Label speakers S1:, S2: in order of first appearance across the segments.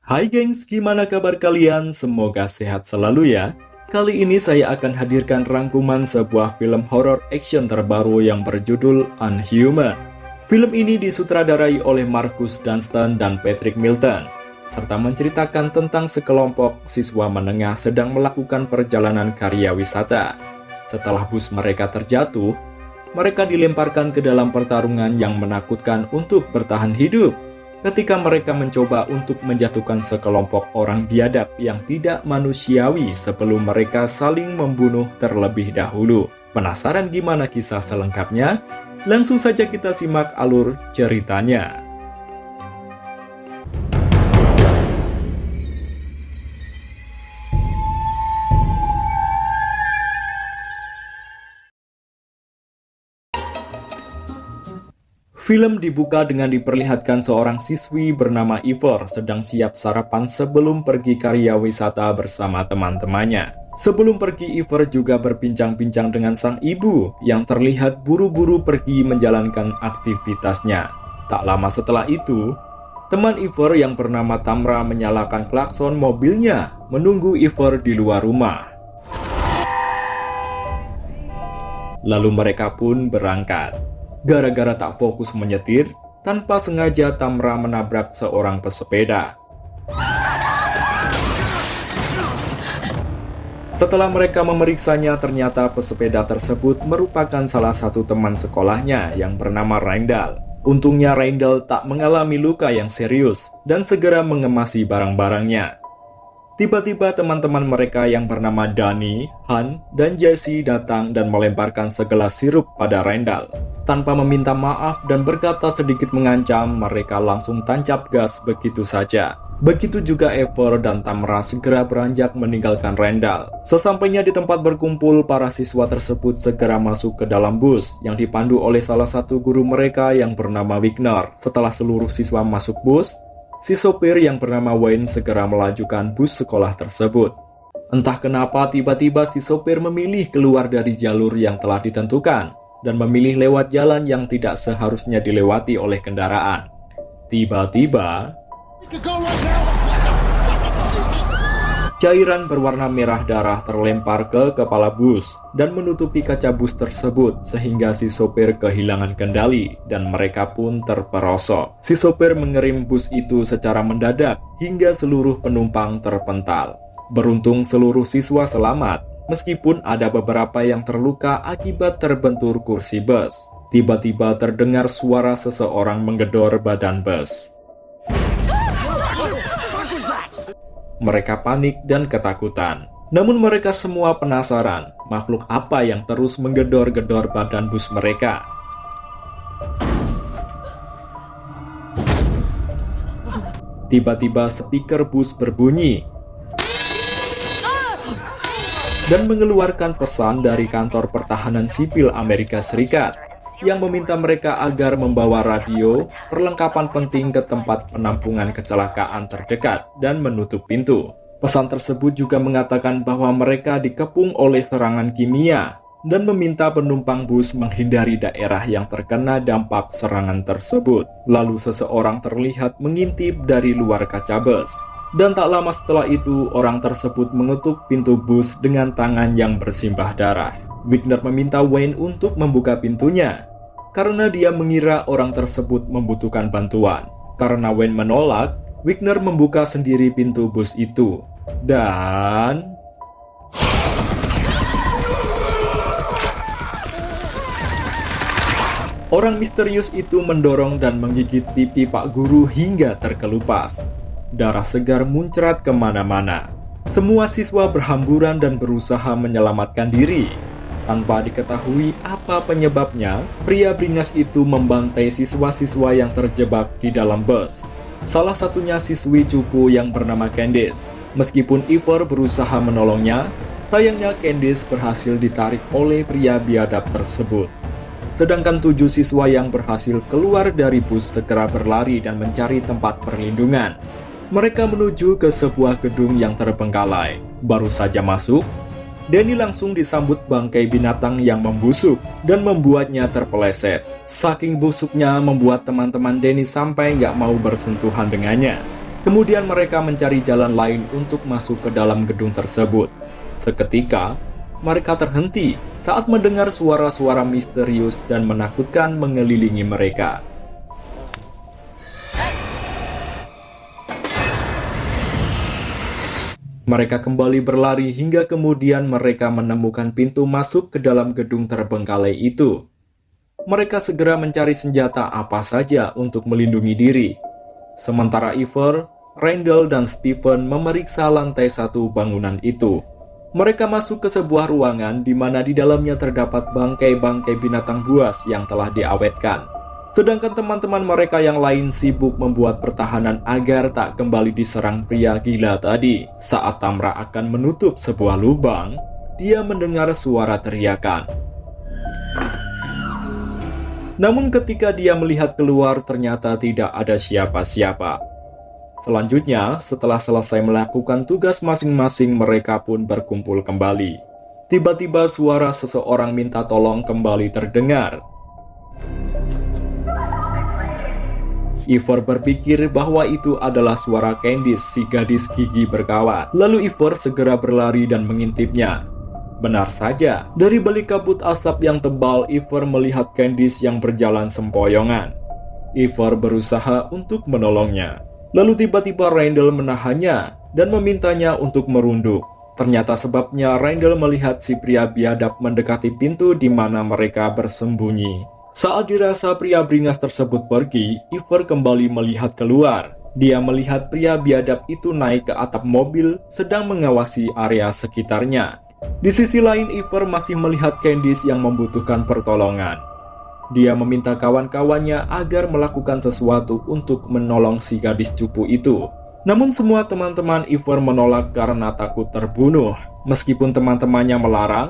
S1: Hai gengs, gimana kabar kalian? Semoga sehat selalu ya. Kali ini saya akan hadirkan rangkuman sebuah film horor action terbaru yang berjudul Unhuman. Film ini disutradarai oleh Marcus Dunstan dan Patrick Milton, serta menceritakan tentang sekelompok siswa menengah sedang melakukan perjalanan karya wisata. Setelah bus mereka terjatuh, mereka dilemparkan ke dalam pertarungan yang menakutkan untuk bertahan hidup. Ketika mereka mencoba untuk menjatuhkan sekelompok orang biadab yang tidak manusiawi sebelum mereka saling membunuh terlebih dahulu. Penasaran gimana kisah selengkapnya? Langsung saja kita simak alur ceritanya. Film dibuka dengan diperlihatkan seorang siswi bernama Ivor sedang siap sarapan sebelum pergi karya wisata bersama teman-temannya. Sebelum pergi, Ivor juga berbincang-bincang dengan sang ibu yang terlihat buru-buru pergi menjalankan aktivitasnya. Tak lama setelah itu, teman Ivor yang bernama Tamra menyalakan klakson mobilnya menunggu Ivor di luar rumah. Lalu mereka pun berangkat. Gara-gara tak fokus menyetir, tanpa sengaja Tamra menabrak seorang pesepeda. Setelah mereka memeriksanya, ternyata pesepeda tersebut merupakan salah satu teman sekolahnya yang bernama Randall. Untungnya Randall tak mengalami luka yang serius dan segera mengemasi barang-barangnya. Tiba-tiba teman-teman mereka yang bernama Danny, Han, dan Jesse datang dan melemparkan segelas sirup pada Randall. Tanpa meminta maaf dan berkata sedikit mengancam, mereka langsung tancap gas begitu saja. Begitu juga Ivor dan Tamra segera beranjak meninggalkan Randall. Sesampainya di tempat berkumpul, para siswa tersebut segera masuk ke dalam bus yang dipandu oleh salah satu guru mereka yang bernama Wigner. Setelah seluruh siswa masuk bus, si sopir yang bernama Wayne segera melajukan bus sekolah tersebut. Entah kenapa tiba-tiba si sopir memilih keluar dari jalur yang telah ditentukan dan memilih lewat jalan yang tidak seharusnya dilewati oleh kendaraan. Tiba-tiba, cairan berwarna merah darah terlempar ke kepala bus dan menutupi kaca bus tersebut sehingga si sopir kehilangan kendali dan mereka pun terperosok. Si sopir mengerem bus itu secara mendadak hingga seluruh penumpang terpental. Beruntung seluruh siswa selamat, meskipun ada beberapa yang terluka akibat terbentur kursi bus. Tiba-tiba terdengar suara seseorang menggedor badan bus. Mereka panik dan ketakutan. Namun mereka semua penasaran, makhluk apa yang terus menggedor-gedor badan bus mereka. Tiba-tiba speaker bus berbunyi dan mengeluarkan pesan dari kantor pertahanan sipil Amerika Serikat yang meminta mereka agar membawa radio, perlengkapan penting ke tempat penampungan kecelakaan terdekat dan menutup pintu. Pesan tersebut juga mengatakan bahwa mereka dikepung oleh serangan kimia dan meminta penumpang bus menghindari daerah yang terkena dampak serangan tersebut. Lalu seseorang terlihat mengintip dari luar kaca bus. Dan tak lama setelah itu, orang tersebut mengetuk pintu bus dengan tangan yang bersimbah darah. Wigner meminta Wayne untuk membuka pintunya, karena dia mengira orang tersebut membutuhkan bantuan. Karena Wayne menolak, Wigner membuka sendiri pintu bus itu. Dan orang misterius itu mendorong dan menggigit pipi Pak Guru hingga terkelupas. Darah segar muncrat kemana-mana. Semua siswa berhamburan dan berusaha menyelamatkan diri. Tanpa diketahui apa penyebabnya, pria beringas itu membantai siswa-siswa yang terjebak di dalam bus. Salah satunya siswi cupu yang bernama Candice. Meskipun Ivor berusaha menolongnya, sayangnya Candice berhasil ditarik oleh pria biadab tersebut. Sedangkan 7 siswa yang berhasil keluar dari bus segera berlari dan mencari tempat perlindungan. Mereka menuju ke sebuah gedung yang terbengkalai. Baru saja masuk, Danny langsung disambut bangkai binatang yang membusuk dan membuatnya terpeleset. Saking busuknya membuat teman-teman Danny sampai nggak mau bersentuhan dengannya. Kemudian mereka mencari jalan lain untuk masuk ke dalam gedung tersebut. Seketika, mereka terhenti saat mendengar suara-suara misterius dan menakutkan mengelilingi mereka. Mereka kembali berlari hingga kemudian mereka menemukan pintu masuk ke dalam gedung terbengkalai itu. Mereka segera mencari senjata apa saja untuk melindungi diri. Sementara Ivor, Randall, dan Stephen memeriksa lantai 1 bangunan itu. Mereka masuk ke sebuah ruangan di mana di dalamnya terdapat bangkai-bangkai binatang buas yang telah diawetkan. Sedangkan teman-teman mereka yang lain sibuk membuat pertahanan agar tak kembali diserang pria gila tadi. Saat Tamra akan menutup sebuah lubang, dia mendengar suara teriakan. Namun ketika dia melihat keluar, ternyata tidak ada siapa-siapa. Selanjutnya, setelah selesai melakukan tugas masing-masing, mereka pun berkumpul kembali. Tiba-tiba suara seseorang minta tolong kembali terdengar. Ivor berpikir bahwa itu adalah suara Candice, si gadis gigi berkawat. Lalu Ivor segera berlari dan mengintipnya. Benar saja, dari balik kabut asap yang tebal, Ivor melihat Candice yang berjalan sempoyongan. Ivor berusaha untuk menolongnya. Lalu tiba-tiba Randall menahannya dan memintanya untuk merunduk. Ternyata sebabnya Randall melihat si pria biadab mendekati pintu di mana mereka bersembunyi. Saat dirasa pria beringas tersebut pergi, Ivor kembali melihat keluar. Dia melihat pria biadab itu naik ke atap mobil sedang mengawasi area sekitarnya. Di sisi lain, Ivor masih melihat Candice yang membutuhkan pertolongan. Dia meminta kawan-kawannya agar melakukan sesuatu untuk menolong si gadis cupu itu. Namun semua teman-teman Ivor menolak karena takut terbunuh. Meskipun teman-temannya melarang,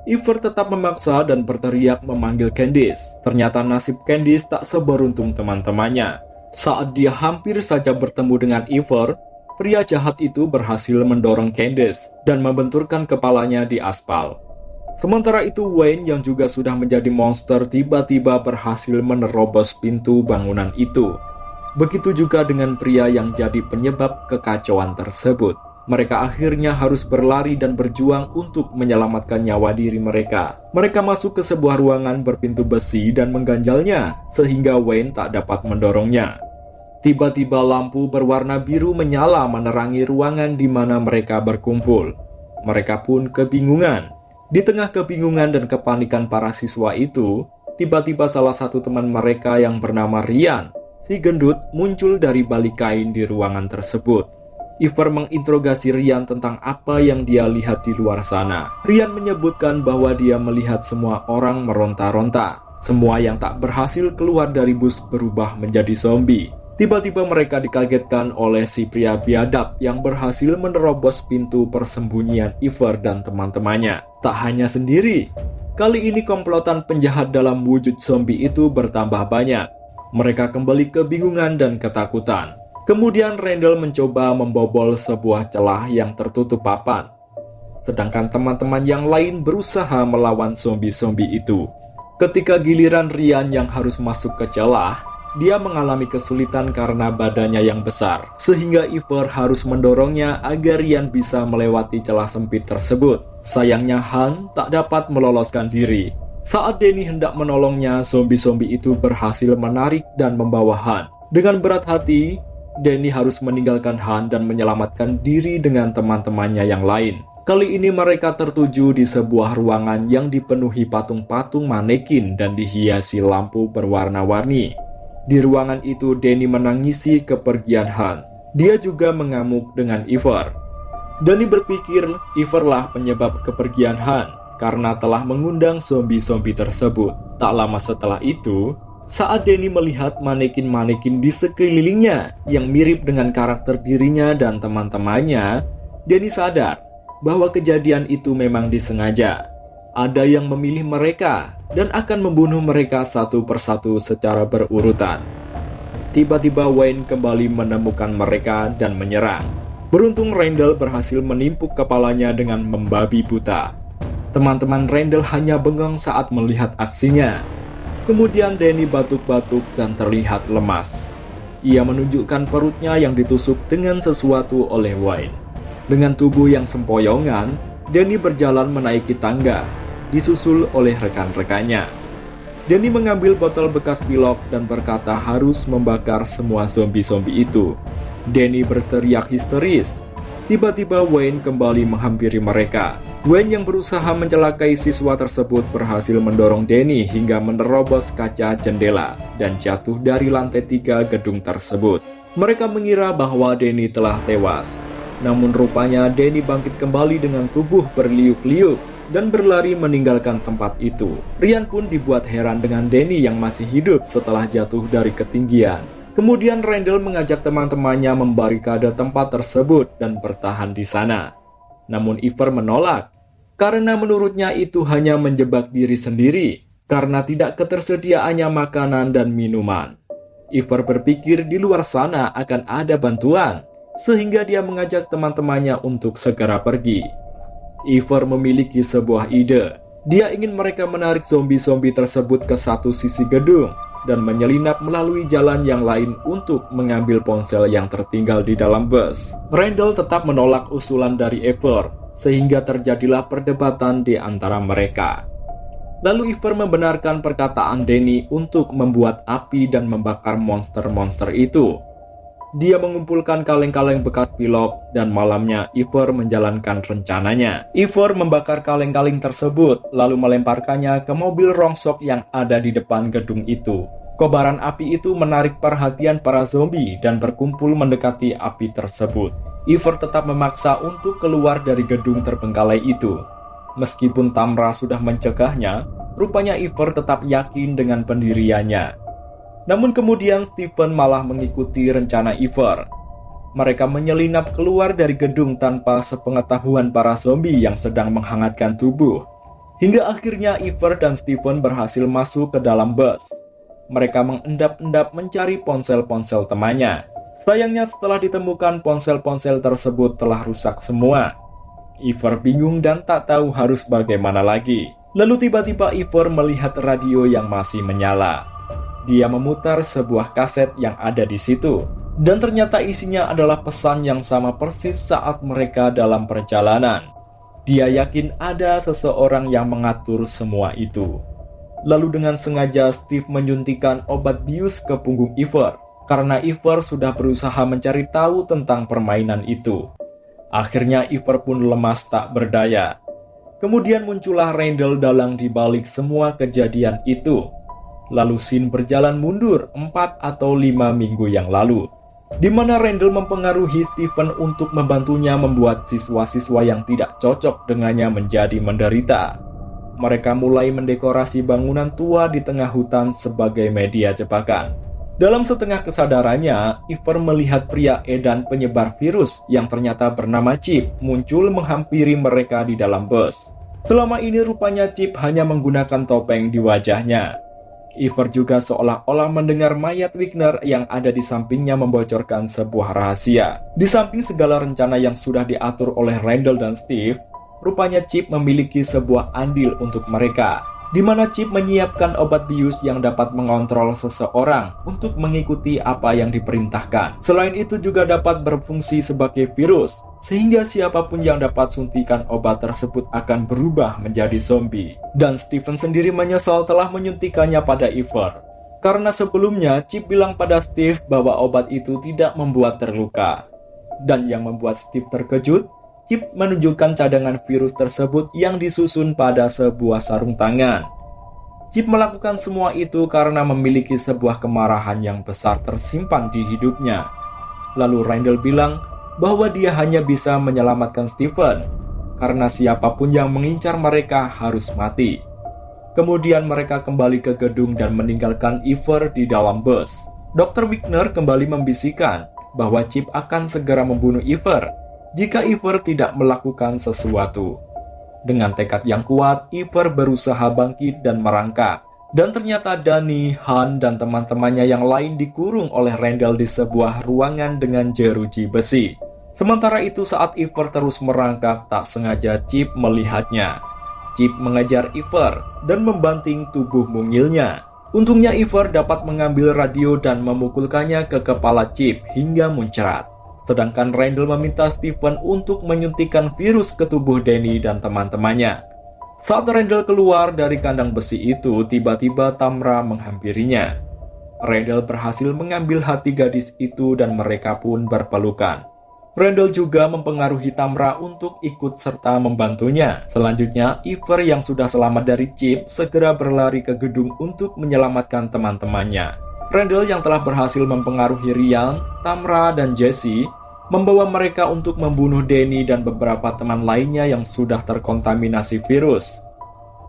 S1: Ivor tetap memaksa dan berteriak memanggil Candice. Ternyata nasib Candice tak seberuntung teman-temannya. Saat dia hampir saja bertemu dengan Ivor, pria jahat itu berhasil mendorong Candice dan membenturkan kepalanya di aspal. Sementara itu Wayne yang juga sudah menjadi monster tiba-tiba berhasil menerobos pintu bangunan itu. Begitu juga dengan pria yang jadi penyebab kekacauan tersebut. Mereka akhirnya harus berlari dan berjuang untuk menyelamatkan nyawa diri mereka. Mereka masuk ke sebuah ruangan berpintu besi dan mengganjalnya, sehingga Wayne tak dapat mendorongnya. Tiba-tiba lampu berwarna biru menyala menerangi ruangan di mana mereka berkumpul. Mereka pun kebingungan. Di tengah kebingungan dan kepanikan para siswa itu, tiba-tiba salah satu teman mereka yang bernama Ryan, si gendut, muncul dari balik kain di ruangan tersebut. Ivor menginterogasi Ryan tentang apa yang dia lihat di luar sana. Ryan menyebutkan bahwa dia melihat semua orang meronta-ronta. Semua yang tak berhasil keluar dari bus berubah menjadi zombie. Tiba-tiba mereka dikagetkan oleh si pria biadab yang berhasil menerobos pintu persembunyian Ivor dan teman-temannya. Tak hanya sendiri, kali ini komplotan penjahat dalam wujud zombie itu bertambah banyak. Mereka kembali kebingungan dan ketakutan. Kemudian Randall mencoba membobol sebuah celah yang tertutup papan. Sedangkan teman-teman yang lain berusaha melawan zombie-zombie itu. Ketika giliran Ryan yang harus masuk ke celah, dia mengalami kesulitan karena badannya yang besar. Sehingga Ivor harus mendorongnya agar Ryan bisa melewati celah sempit tersebut. Sayangnya Han tak dapat meloloskan diri. Saat Danny hendak menolongnya, zombie-zombie itu berhasil menarik dan membawa Han. Dengan berat hati, Danny harus meninggalkan Han dan menyelamatkan diri dengan teman-temannya yang lain. Kali ini mereka tertuju di sebuah ruangan yang dipenuhi patung-patung manekin dan dihiasi lampu berwarna-warni. Di ruangan itu Danny menangisi kepergian Han. Dia juga mengamuk dengan Ivor. Danny berpikir Ivor lah penyebab kepergian Han karena telah mengundang zombie-zombie tersebut. Tak lama setelah itu, saat Danny melihat manekin-manekin di sekelilingnya yang mirip dengan karakter dirinya dan teman-temannya, Danny sadar bahwa kejadian itu memang disengaja. Ada yang memilih mereka dan akan membunuh mereka satu persatu secara berurutan. Tiba-tiba Wayne kembali menemukan mereka dan menyerang. Beruntung Randall berhasil menimpuk kepalanya dengan membabi buta. Teman-teman Randall hanya bengong saat melihat aksinya. Kemudian Danny batuk-batuk dan terlihat lemas. Ia menunjukkan perutnya yang ditusuk dengan sesuatu oleh Wayne. Dengan tubuh yang sempoyongan, Danny berjalan menaiki tangga, disusul oleh rekan-rekannya. Danny mengambil botol bekas pilok dan berkata harus membakar semua zombie-zombie itu. Danny berteriak histeris. Tiba-tiba Wayne kembali menghampiri mereka. Wayne yang berusaha mencelakai siswa tersebut berhasil mendorong Danny hingga menerobos kaca jendela dan jatuh dari lantai 3 gedung tersebut. Mereka mengira bahwa Danny telah tewas. Namun rupanya Danny bangkit kembali dengan tubuh berliuk-liuk dan berlari meninggalkan tempat itu. Ryan pun dibuat heran dengan Danny yang masih hidup setelah jatuh dari ketinggian. Kemudian Randall mengajak teman-temannya membarikade tempat tersebut dan bertahan di sana. Namun Iver menolak, karena menurutnya itu hanya menjebak diri sendiri, karena tidak ketersediaannya makanan dan minuman. Iver berpikir di luar sana akan ada bantuan, sehingga dia mengajak teman-temannya untuk segera pergi. Iver memiliki sebuah ide. Dia ingin mereka menarik zombie-zombie tersebut ke satu sisi gedung, dan menyelinap melalui jalan yang lain untuk mengambil ponsel yang tertinggal di dalam bus. Randall tetap menolak usulan dari Iver, sehingga terjadilah perdebatan di antara mereka. Lalu Iver membenarkan perkataan Danny untuk membuat api dan membakar monster-monster itu. Dia mengumpulkan kaleng-kaleng bekas pilok dan malamnya Iver menjalankan rencananya. Iver membakar kaleng-kaleng tersebut lalu melemparkannya ke mobil rongsok yang ada di depan gedung itu. Kobaran api itu menarik perhatian para zombie dan berkumpul mendekati api tersebut. Iver tetap memaksa untuk keluar dari gedung terbengkalai itu. Meskipun Tamra sudah mencegahnya, rupanya Iver tetap yakin dengan pendiriannya. Namun kemudian Stephen malah mengikuti rencana Iver. Mereka menyelinap keluar dari gedung tanpa sepengetahuan para zombie yang sedang menghangatkan tubuh. Hingga akhirnya Iver dan Stephen berhasil masuk ke dalam bus. Mereka mengendap-endap mencari ponsel-ponsel temannya. Sayangnya setelah ditemukan ponsel-ponsel tersebut telah rusak semua. Iver bingung dan tak tahu harus bagaimana lagi. Lalu tiba-tiba Iver melihat radio yang masih menyala. Dia memutar sebuah kaset yang ada di situ, dan ternyata isinya adalah pesan yang sama persis saat mereka dalam perjalanan. Dia yakin ada seseorang yang mengatur semua itu. Lalu dengan sengaja Steve menyuntikkan obat bius ke punggung Iver, karena Iver sudah berusaha mencari tahu tentang permainan itu. Akhirnya Iver pun lemas tak berdaya. Kemudian muncullah Randall dalang di balik semua kejadian itu. Lalu scene berjalan mundur 4 atau 5 minggu yang lalu, di mana Randall mempengaruhi Stephen untuk membantunya membuat siswa-siswa yang tidak cocok dengannya menjadi menderita. Mereka mulai mendekorasi bangunan tua di tengah hutan sebagai media jebakan. Dalam setengah kesadarannya, Iver melihat pria edan penyebar virus yang ternyata bernama Chip muncul menghampiri mereka di dalam bus. Selama ini rupanya Chip hanya menggunakan topeng di wajahnya. Iver juga seolah-olah mendengar mayat Wigner yang ada di sampingnya membocorkan sebuah rahasia. Di samping segala rencana yang sudah diatur oleh Randall dan Steve, rupanya Chip memiliki sebuah andil untuk mereka, di mana Chip menyiapkan obat bius yang dapat mengontrol seseorang untuk mengikuti apa yang diperintahkan. Selain itu juga dapat berfungsi sebagai virus, sehingga siapapun yang dapat suntikan obat tersebut akan berubah menjadi zombie. Dan Stephen sendiri menyesal telah menyuntikannya pada Iver, karena sebelumnya Chip bilang pada Steve bahwa obat itu tidak membuat terluka. Dan yang membuat Steve terkejut, Chip menunjukkan cadangan virus tersebut yang disusun pada sebuah sarung tangan. Chip melakukan semua itu karena memiliki sebuah kemarahan yang besar tersimpan di hidupnya. Lalu Randall bilang bahwa dia hanya bisa menyelamatkan Stephen, karena siapapun yang mengincar mereka harus mati. Kemudian mereka kembali ke gedung dan meninggalkan Iver di dalam bus. Dr. Wigner kembali membisikkan bahwa Chip akan segera membunuh Iver jika Iver tidak melakukan sesuatu. Dengan tekad yang kuat, Iver berusaha bangkit dan merangkak. Dan ternyata Danny, Han, dan teman-temannya yang lain dikurung oleh Randall di sebuah ruangan dengan jeruji besi. Sementara itu saat Iver terus merangkak, tak sengaja Chip melihatnya. Chip mengejar Iver dan membanting tubuh mungilnya. Untungnya Ivor dapat mengambil radio dan memukulkannya ke kepala Chip hingga muncrat. Sedangkan Randall meminta Stephen untuk menyuntikkan virus ke tubuh Danny dan teman-temannya. Saat Randall keluar dari kandang besi itu, tiba-tiba Tamra menghampirinya. Randall berhasil mengambil hati gadis itu dan mereka pun berpelukan. Randall juga mempengaruhi Tamra untuk ikut serta membantunya. Selanjutnya, Ivor yang sudah selamat dari Chip segera berlari ke gedung untuk menyelamatkan teman-temannya. Randall yang telah berhasil mempengaruhi Ryan, Tamra, dan Jesse membawa mereka untuk membunuh Danny dan beberapa teman lainnya yang sudah terkontaminasi virus.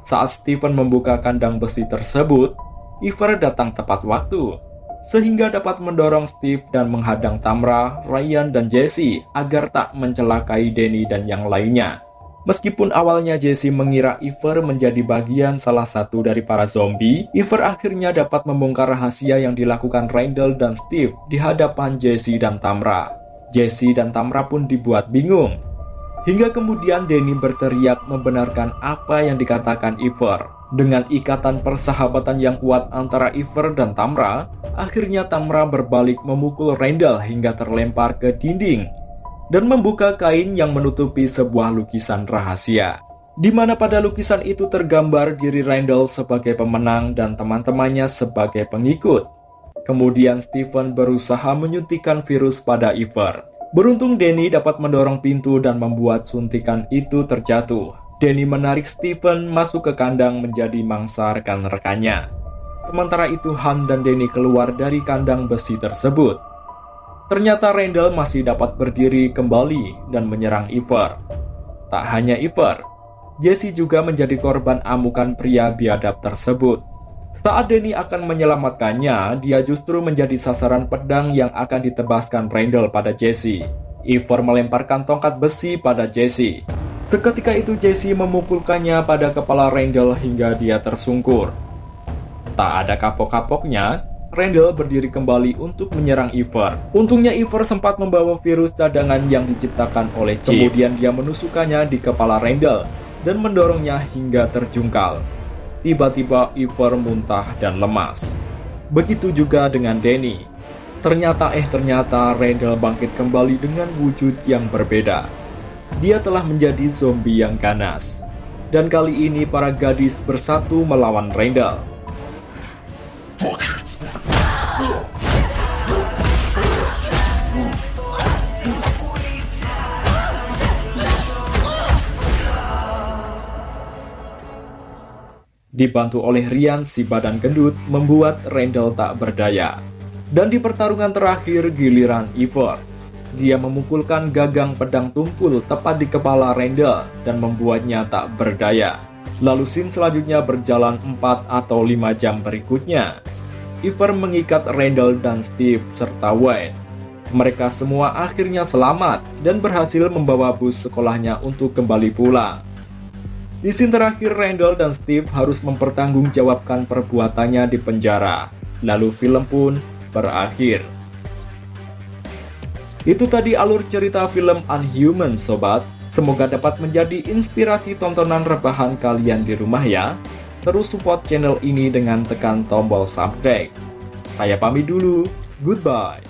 S1: Saat Stephen membuka kandang besi tersebut, Ivor datang tepat waktu, sehingga dapat mendorong Steve dan menghadang Tamra, Ryan, dan Jesse agar tak mencelakai Danny dan yang lainnya. Meskipun awalnya Jesse mengira Ivor menjadi bagian salah satu dari para zombie, Ivor akhirnya dapat membongkar rahasia yang dilakukan Randall dan Steve di hadapan Jesse dan Tamra. Jesse dan Tamra pun dibuat bingung. Hingga kemudian Danny berteriak membenarkan apa yang dikatakan Ivor. Dengan ikatan persahabatan yang kuat antara Ivor dan Tamra, akhirnya Tamra berbalik memukul Randall hingga terlempar ke dinding dan membuka kain yang menutupi sebuah lukisan rahasia, di mana pada lukisan itu tergambar diri Randall sebagai pemenang dan teman-temannya sebagai pengikut. Kemudian Stephen berusaha menyuntikkan virus pada Ivor. Beruntung Danny dapat mendorong pintu dan membuat suntikan itu terjatuh. Danny menarik Stephen masuk ke kandang menjadi mangsa rekan-rekannya. Sementara itu Han dan Danny keluar dari kandang besi tersebut. Ternyata Randall masih dapat berdiri kembali dan menyerang Ivor. Tak hanya Ivor, Jesse juga menjadi korban amukan pria biadab tersebut. Saat Danny akan menyelamatkannya, dia justru menjadi sasaran pedang yang akan ditebaskan Randall pada Jesse. Ivor melemparkan tongkat besi pada Jesse. Seketika itu Jesse memukulkannya pada kepala Randall hingga dia tersungkur. Tak ada kapok-kapoknya, Randall berdiri kembali untuk menyerang Ivor. Untungnya Ivor sempat membawa virus cadangan yang diciptakan oleh Chip. Kemudian dia menusukkannya di kepala Randall dan mendorongnya hingga terjungkal. Tiba-tiba Ivor muntah dan lemas. Begitu juga dengan Danny. Ternyata Randall bangkit kembali dengan wujud yang berbeda. Dia telah menjadi zombie yang ganas. Dan kali ini para gadis bersatu melawan Randall. Dibantu oleh Ryan, si badan gendut, membuat Randall tak berdaya. Dan di pertarungan terakhir giliran Ivor. Dia memukulkan gagang pedang tumpul tepat di kepala Randall dan membuatnya tak berdaya. Lalu scene selanjutnya berjalan 4 atau 5 jam berikutnya. Ivor mengikat Randall dan Steve serta Wayne. Mereka semua akhirnya selamat dan berhasil membawa bus sekolahnya untuk kembali pulang. Di scene terakhir, Randall dan Steve harus mempertanggungjawabkan perbuatannya di penjara. Lalu film pun berakhir. Itu tadi alur cerita film Unhuman, sobat. Semoga dapat menjadi inspirasi tontonan rebahan kalian di rumah ya. Terus support channel ini dengan tekan tombol subscribe. Saya pamit dulu, goodbye.